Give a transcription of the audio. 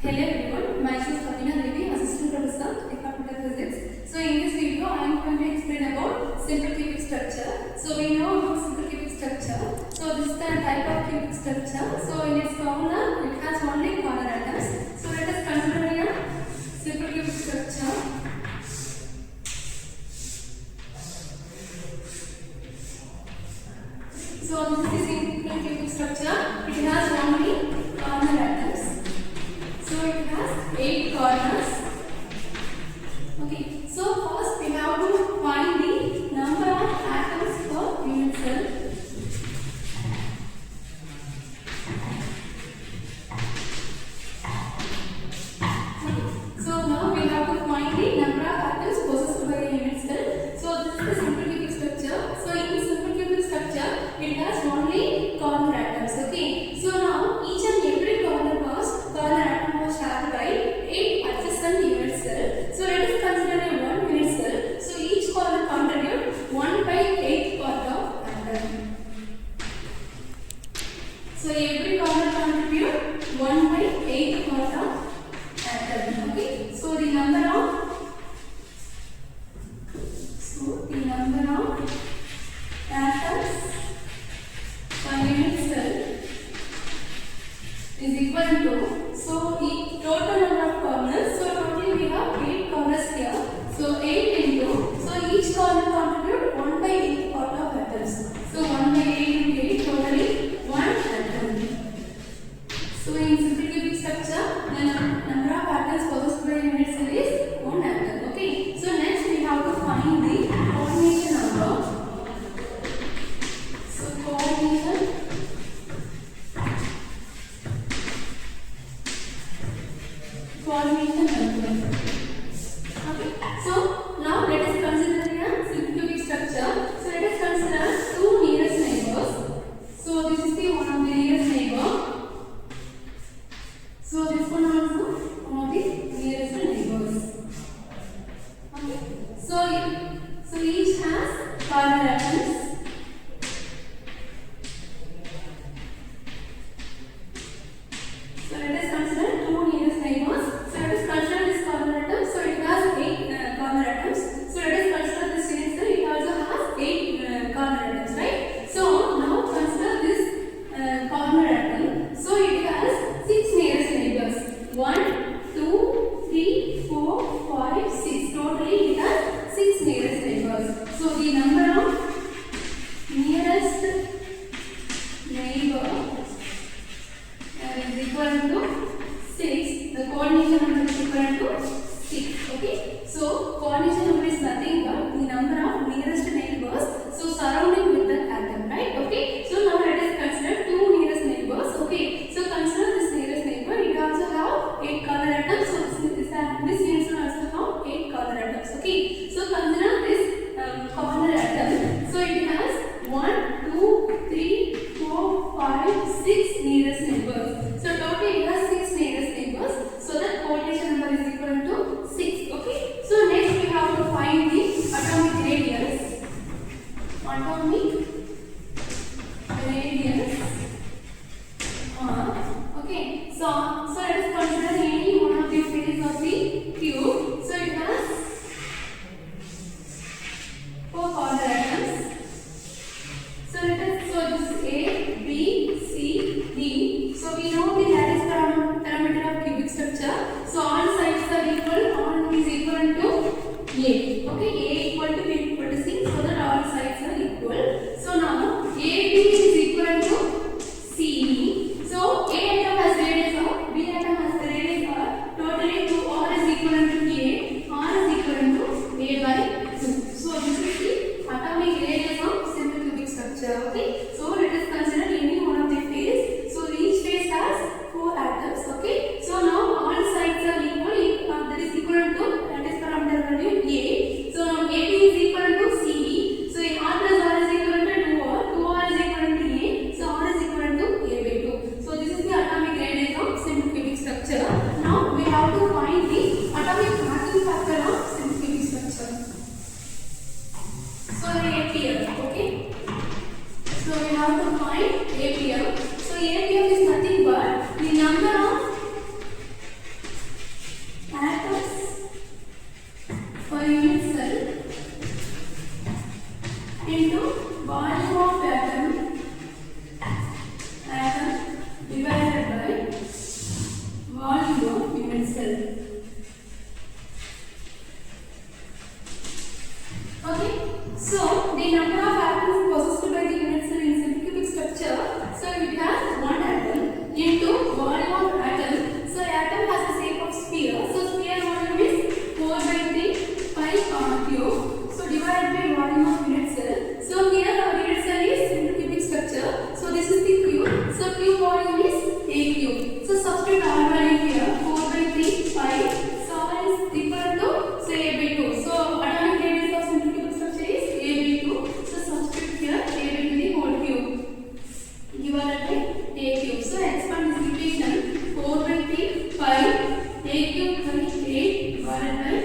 Hello everyone, myself Sabina Devi, Assistant Professor, Department of Physics. So in this video, I am going to explain about simple cubic structure. So we know about simple cubic structure. So this is the type of cubic structure. So in its formula, it has only corner atoms. So let us consider here simple cubic structure. So this is simple cubic structure. It has only corner atoms. So it has 8 corners. Okay. So first we have to find the number of atoms per unit cell. So now we have to find the number of atoms possessed by a unit cell. So this is the simple cubic structure. So in simple cubic structure, it has only corner atoms. Okay. So now each and every corner atom was shared by 8 adjacent unit cells. So let us consider a 1 unit cell. So each corner contributes 1/8 part of atom. So every corner contributes 1/8 part of atom. Okay. So the number of atoms per unit cell is equal to, so the total number of corners, so totally we have 8 corners here, so 8 into, so each corner contribute 1/8 part of atoms, so 1/8 into 8, totally 1 atom. So in simple cubic structure, the number of atoms possessed by unit cell is 1 atom. Okay, so next we have to find the coordination number. So coordination number. Okay, so now let us consider here simple cubic structure. So let us consider 2 nearest neighbors. So this is the one of the nearest neighbor. So this one also one of the nearest neighbors. Okay, so each has corner atoms. So let us consider 2 nearest neighbors. So let us consider this corner atom. So it has 8 corner atoms. So let us consider this unit cell. It also has 8 corner atoms, right? So now consider this corner atom. So it has 6 nearest neighbors. 1, 2, 3, 4, 5, 6. Totally it has 6 nearest neighbors. So the number of nearest neighbor is equal to 6. The coordination number is equal to 6. Okay. So coordination number is nothing but the number of nearest neighbors. So surrounding with that atom, right? Okay. So now let us consider 2 nearest neighbors. Okay. So consider this nearest neighbor. It also have 8 corner atoms. So this unit will also have 8 corner atoms. Okay. So consider this corner atom. So it has 1, 2, 3, 4, 5, 6 nearest neighbors. So totally it has 6 nearest neighbors. So the coordination number is equal to 6. Okay. So next we have to find the atomic radius. Atomic radius. Okay. So let us consider any one of the faces of the cube. So it has 4 corner atoms. So this is A, B, C, D. So we know the lattice parameter of cubic structure. So all sides are equal. All is equal to A. Okay, A equal to B equal to C. So that all sides are equal. So now AB is equal to CD. So A atom has radius R, B atom has the radius R. Totally 2R is equal to A. R is equal to A by 2. So this is the atomic radius of simple cubic structure. Okay. So let us consider any one of the face. So each face has 4 atoms. Okay. So now all sides are equal. That is equal to lattice parameter value A. So now AB is equal to CD. So R plus R is equal to 2R. 2R is equal to A. So R is equal to A by 2. So this is the atomic radius of simple cubic structure. Now we have to find the atomic mass factor of simple cubic structure. So the APM. Okay. So we have to find APM. So APM is nothing but the number of unit cell. Okay, so the number of atoms possessed by the unit cell in simple cubic structure. So it has one atom into volume of atom. So atom has the shape of sphere. So sphere volume is 4 by 3 pi cube. So divided by volume of unit cell. So here our unit cell is simple cubic structure. So this is the cube. So cube volume is a cube. So substitute R value here 4 by 3 pi. So R is equal to say a by 2. So atomic radius of simple cubic structure is a by 2. So substitute here a by 2 the whole cube divided by a cube. So expand this equation 4 by 3 pi a cube by 8 divided by